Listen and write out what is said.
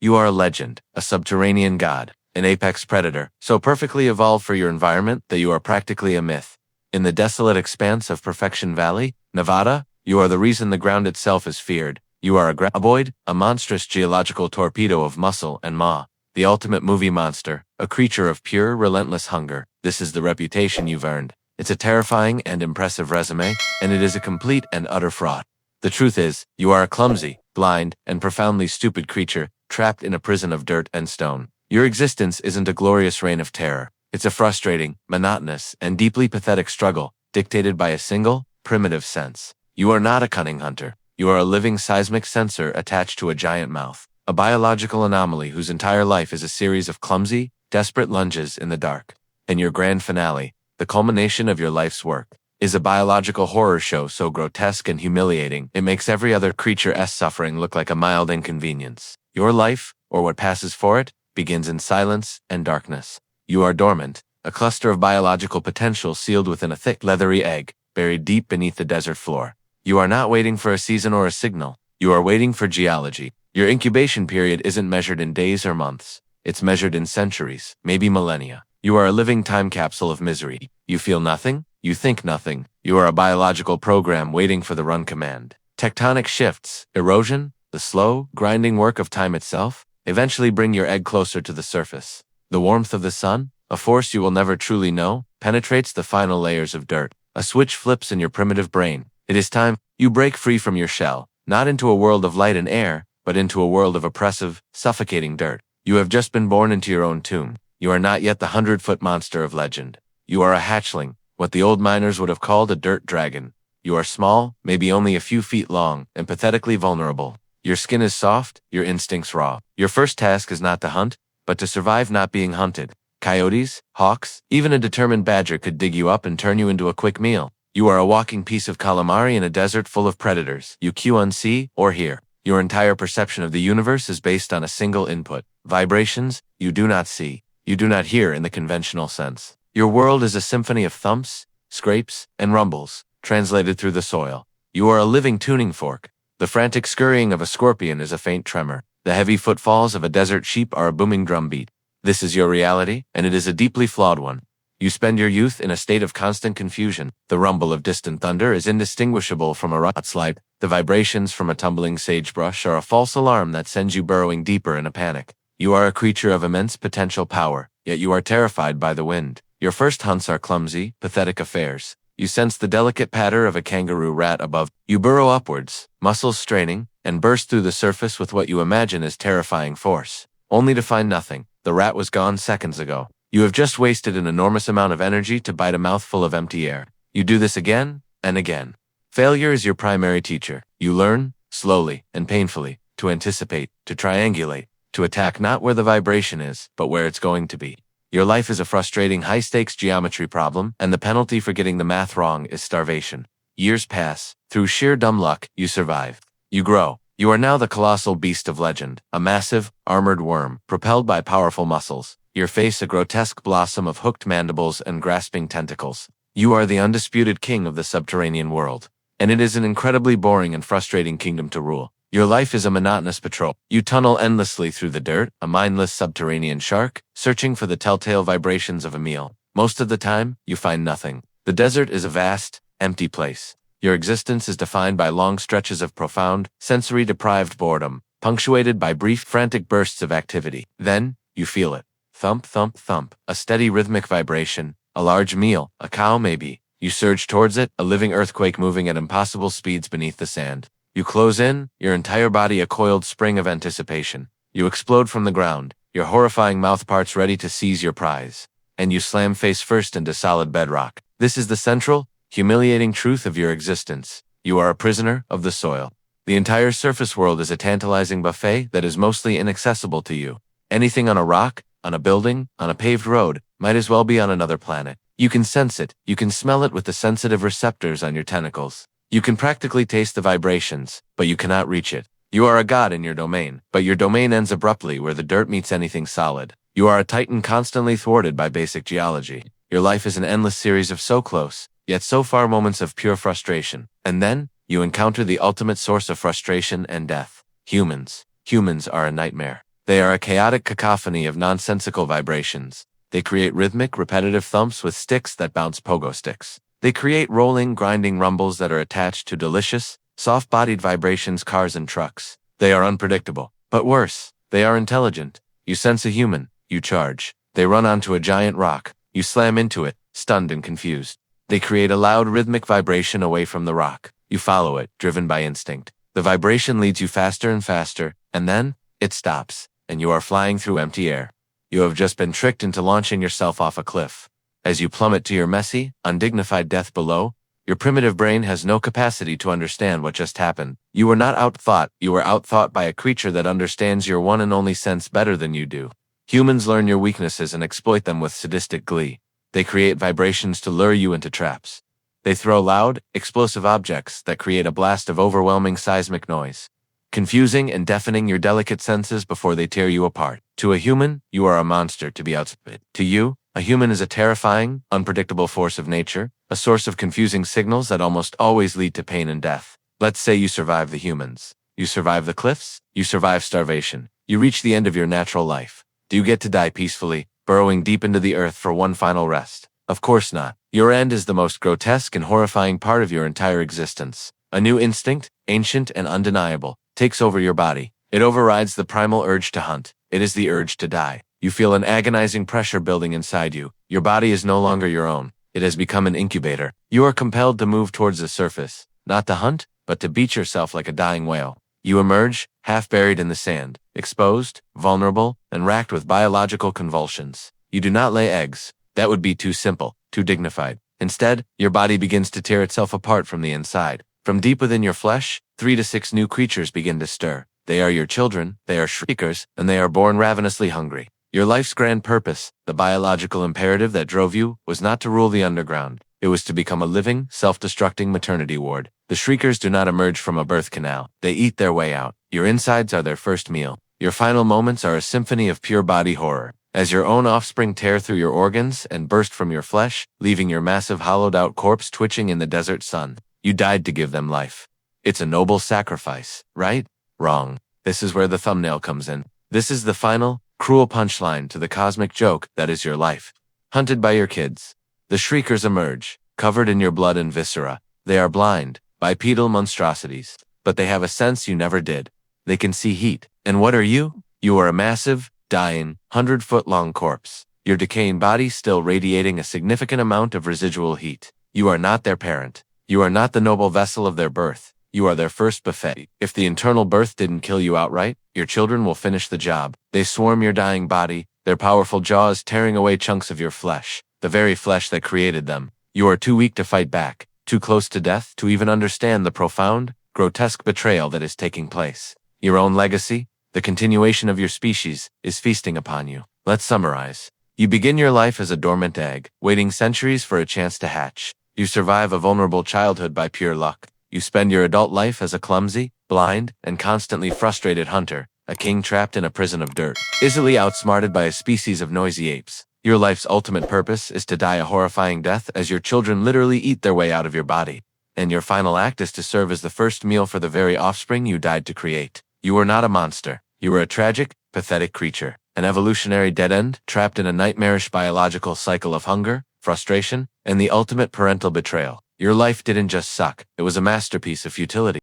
You are a legend, a subterranean god, an apex predator, so perfectly evolved for your environment that you are practically a myth. In the desolate expanse of Perfection Valley, Nevada, you are the reason the ground itself is feared. You are a Graboid, a monstrous geological torpedo of muscle and maw, the ultimate movie monster, a creature of pure, relentless hunger. This is the reputation you've earned. It's a terrifying and impressive resume, and it is a complete and utter fraud. The truth is, you are a clumsy, blind, and profoundly stupid creature, trapped in a prison of dirt and stone. Your existence isn't a glorious reign of terror. It's a frustrating, monotonous, and deeply pathetic struggle, dictated by a single, primitive sense. You are not a cunning hunter. You are a living seismic sensor attached to a giant mouth, a biological anomaly whose entire life is a series of clumsy, desperate lunges in the dark. And your grand finale, the culmination of your life's work, is a biological horror show so grotesque and humiliating it makes every other creature's suffering look like a mild inconvenience. Your life, or what passes for it, begins in silence and darkness. You are dormant, a cluster of biological potential sealed within a thick, leathery egg, buried deep beneath the desert floor. You are not waiting for a season or a signal. You are waiting for geology. Your incubation period isn't measured in days or months. It's measured in centuries, maybe millennia. You are a living time capsule of misery. You feel nothing. You think nothing. You are a biological program waiting for the run command. Tectonic shifts, erosion, the slow, grinding work of time itself, eventually bring your egg closer to the surface. The warmth of the sun, a force you will never truly know, penetrates the final layers of dirt. A switch flips in your primitive brain. It is time. You break free from your shell, not into a world of light and air, but into a world of oppressive, suffocating dirt. You have just been born into your own tomb. You are not yet the 100-foot monster of legend. You are a hatchling, what the old miners would have called a dirt dragon. You are small, maybe only a few feet long, and pathetically vulnerable. Your skin is soft, your instincts raw. Your first task is not to hunt, but to survive not being hunted. Coyotes, hawks, even a determined badger could dig you up and turn you into a quick meal. You are a walking piece of calamari in a desert full of predators. You can't see or hear. Your entire perception of the universe is based on a single input. Vibrations you do not see. You do not hear in the conventional sense. Your world is a symphony of thumps, scrapes, and rumbles, translated through the soil. You are a living tuning fork. The frantic scurrying of a scorpion is a faint tremor. The heavy footfalls of a desert sheep are a booming drumbeat. This is your reality, and it is a deeply flawed one. You spend your youth in a state of constant confusion. The rumble of distant thunder is indistinguishable from a mudslide. The vibrations from a tumbling sagebrush are a false alarm that sends you burrowing deeper in a panic. You are a creature of immense potential power, yet you are terrified by the wind. Your first hunts are clumsy, pathetic affairs. You sense the delicate patter of a kangaroo rat above. You burrow upwards, muscles straining, and burst through the surface with what you imagine is terrifying force, only to find nothing. The rat was gone seconds ago. You have just wasted an enormous amount of energy to bite a mouthful of empty air. You do this again and again. Failure is your primary teacher. You learn, slowly and painfully, to anticipate, to triangulate, to attack not where the vibration is, but where it's going to be. Your life is a frustrating high-stakes geometry problem, and the penalty for getting the math wrong is starvation. Years pass. Through sheer dumb luck, you survive. You grow. You are now the colossal beast of legend, a massive, armored worm, propelled by powerful muscles. Your face a grotesque blossom of hooked mandibles and grasping tentacles. You are the undisputed king of the subterranean world, and it is an incredibly boring and frustrating kingdom to rule. Your life is a monotonous patrol. You tunnel endlessly through the dirt, a mindless subterranean shark, searching for the telltale vibrations of a meal. Most of the time, you find nothing. The desert is a vast, empty place. Your existence is defined by long stretches of profound, sensory-deprived boredom, punctuated by brief, frantic bursts of activity. Then, you feel it. Thump, thump, thump. A steady rhythmic vibration. A large meal. A cow, maybe. You surge towards it, a living earthquake moving at impossible speeds beneath the sand. You close in, your entire body a coiled spring of anticipation. You explode from the ground, your horrifying mouthparts ready to seize your prize. And you slam face first into solid bedrock. This is the central, humiliating truth of your existence. You are a prisoner of the soil. The entire surface world is a tantalizing buffet that is mostly inaccessible to you. Anything on a rock, on a building, on a paved road, might as well be on another planet. You can sense it, you can smell it with the sensitive receptors on your tentacles. You can practically taste the vibrations, but you cannot reach it. You are a god in your domain, but your domain ends abruptly where the dirt meets anything solid. You are a titan constantly thwarted by basic geology. Your life is an endless series of so close, yet so far moments of pure frustration. And then, you encounter the ultimate source of frustration and death. Humans. Humans are a nightmare. They are a chaotic cacophony of nonsensical vibrations. They create rhythmic, repetitive thumps with sticks that bounce pogo sticks. They create rolling, grinding rumbles that are attached to delicious, soft-bodied vibrations, cars and trucks. They are unpredictable. But worse, they are intelligent. You sense a human, you charge. They run onto a giant rock. You slam into it, stunned and confused. They create a loud, rhythmic vibration away from the rock. You follow it, driven by instinct. The vibration leads you faster and faster, and then it stops, and you are flying through empty air. You have just been tricked into launching yourself off a cliff. As you plummet to your messy, undignified death below, your primitive brain has no capacity to understand what just happened. You were not outthought, you were outthought by a creature that understands your one and only sense better than you do. Humans learn your weaknesses and exploit them with sadistic glee. They create vibrations to lure you into traps. They throw loud, explosive objects that create a blast of overwhelming seismic noise, confusing and deafening your delicate senses before they tear you apart. To a human, you are a monster to be outsmarted. To you, a human is a terrifying, unpredictable force of nature, a source of confusing signals that almost always lead to pain and death. Let's say you survive the humans. You survive the cliffs, you survive starvation. You reach the end of your natural life. Do you get to die peacefully, burrowing deep into the earth for one final rest? Of course not. Your end is the most grotesque and horrifying part of your entire existence. A new instinct, ancient and undeniable, takes over your body. It overrides the primal urge to hunt. It is the urge to die. You feel an agonizing pressure building inside you. Your body is no longer your own. It has become an incubator. You are compelled to move towards the surface, not to hunt, but to beat yourself like a dying whale. You emerge, half buried in the sand, exposed, vulnerable, and racked with biological convulsions. You do not lay eggs. That would be too simple, too dignified. Instead, your body begins to tear itself apart from the inside. From deep within your flesh, 3 to 6 new creatures begin to stir. They are your children, they are shriekers, and they are born ravenously hungry. Your life's grand purpose, the biological imperative that drove you, was not to rule the underground. It was to become a living, self-destructing maternity ward. The shriekers do not emerge from a birth canal. They eat their way out. Your insides are their first meal. Your final moments are a symphony of pure body horror. As your own offspring tear through your organs and burst from your flesh, leaving your massive hollowed-out corpse twitching in the desert sun. You died to give them life. It's a noble sacrifice, right? Wrong. This is where the thumbnail comes in. This is the final, cruel punchline to the cosmic joke that is your life. Hunted by your kids. The shriekers emerge, covered in your blood and viscera. They are blind, bipedal monstrosities, but they have a sense you never did. They can see heat. And what are you? You are a massive, dying, 100-foot-long corpse. Your decaying body still radiating a significant amount of residual heat. You are not their parent. You are not the noble vessel of their birth. You are their first buffet. If the internal birth didn't kill you outright, your children will finish the job. They swarm your dying body, their powerful jaws tearing away chunks of your flesh, the very flesh that created them. You are too weak to fight back, too close to death to even understand the profound, grotesque betrayal that is taking place. Your own legacy, the continuation of your species, is feasting upon you. Let's summarize. You begin your life as a dormant egg, waiting centuries for a chance to hatch. You survive a vulnerable childhood by pure luck. You spend your adult life as a clumsy, blind, and constantly frustrated hunter, a king trapped in a prison of dirt, easily outsmarted by a species of noisy apes. Your life's ultimate purpose is to die a horrifying death as your children literally eat their way out of your body. And your final act is to serve as the first meal for the very offspring you died to create. You were not a monster. You were a tragic, pathetic creature, an evolutionary dead end trapped in a nightmarish biological cycle of hunger, frustration, and the ultimate parental betrayal. Your life didn't just suck, it was a masterpiece of futility.